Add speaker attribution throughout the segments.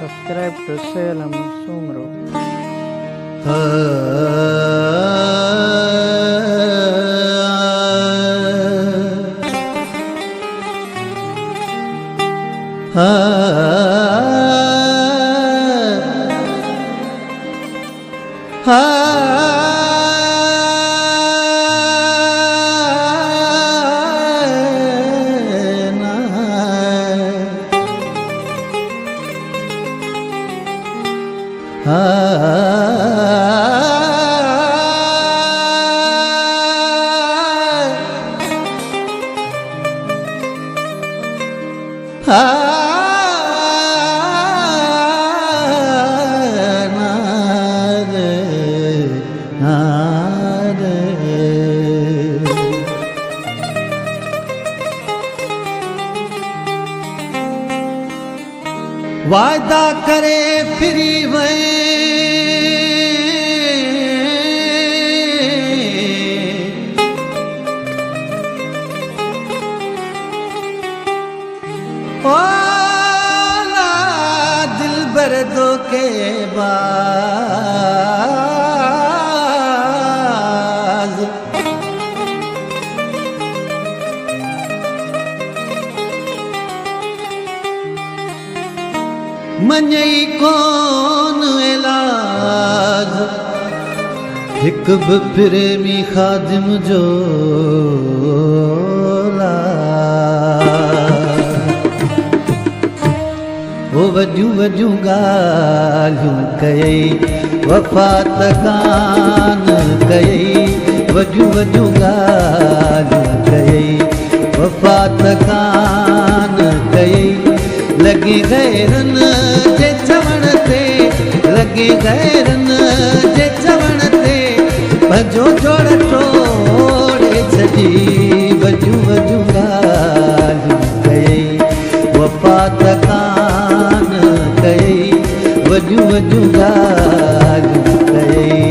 Speaker 1: subscribe to Salem Sumro.
Speaker 2: वादा करे free वे ओला दिल भर दो के बाज मञई कोन इलाज हिक भी प्रेमी खादिम जो ओ वॾियूं वॾियूं ॻाल्हियूं कयई वफ़ा त कान कयई वॾियूं वॾियूं ॻाल्हियूं कयई वफ़ा त कान कयई लॻी गैरनि जे चवण ते लॻी गैरनि जे चवण ते भॼो जोड़ टोड़े छॾी वॾियूं वॾियूं ॻाल्हियूं कयई वफ़ा त कान कयई वॾियूं वॾियूं ॻाल्हियूं कयई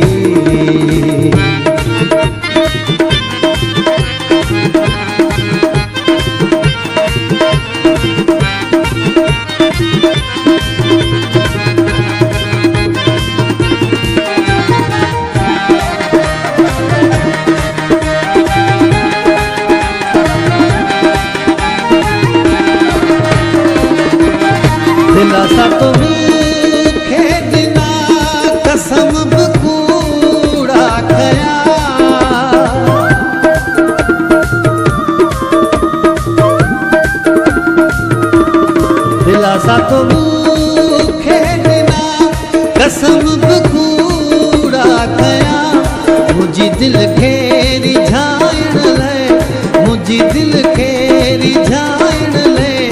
Speaker 2: दिलासा तो मूंखे ॾिना कसम बि कूड़ा कया दिलासा तो मूंखे ॾिना कसम बि कूड़ा कया मुंहिंजी दिलि खे रिझाइण लाइ मुंहिंजी दिलि खे रिझाइण लाइ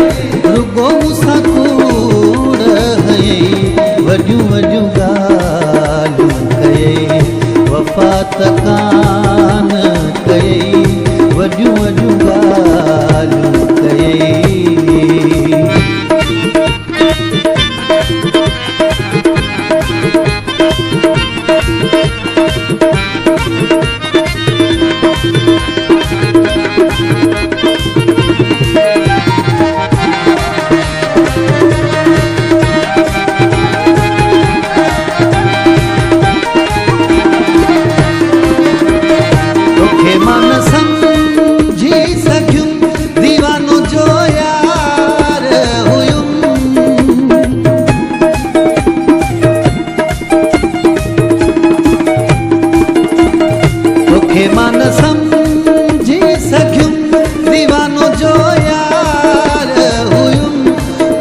Speaker 2: रुॻो मूंसां वॾियूं वॾियूं ॻाल्हियूं कयई वफ़ा त कान कयई वॾियूं वॾियूं ॻाल्हियूं कयई मां न सम्झी सघियुमि दीवानो जो यार हुयुमि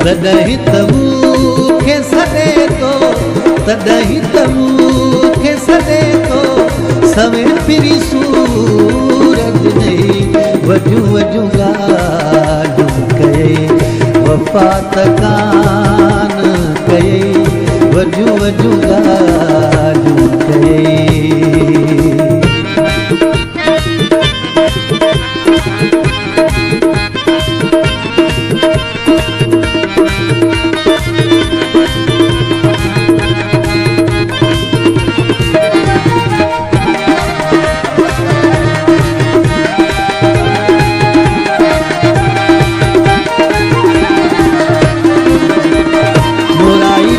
Speaker 2: तॾहिं त मूंखे सॾे थो तॾहिं त मूंखे सॾे थो सवे फिरी सूरज ॾेई वॾियूं वॾियूं ॻाल्हियूं कयई वफ़ा त कान कयई वॾियूं वॾियूं ॻाल्हियूं कयई बुराई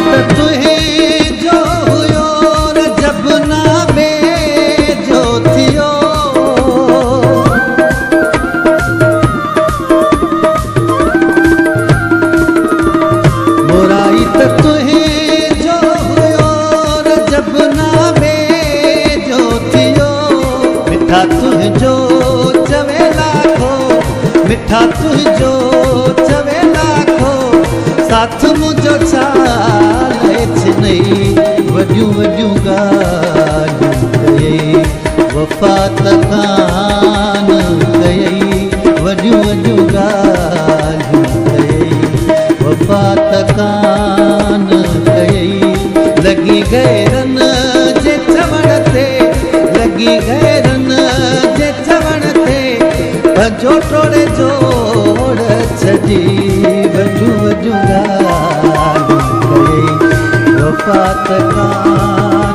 Speaker 2: जो चाले नहीं वॾियूं वॾियूं ॻाल्हियूं कयई वफ़ा त कान कयई वॾियूं वॾियूं ॻाल्हियूं कयई वफ़ा त कान कयई लॻी गैरन जे चवण ते लॻी गैरन जे चवण ते भॼो टोड़े जोड़ छॾी वॾियूं वॾियूं ॻाल्हियूं कयई वफ़ा त कान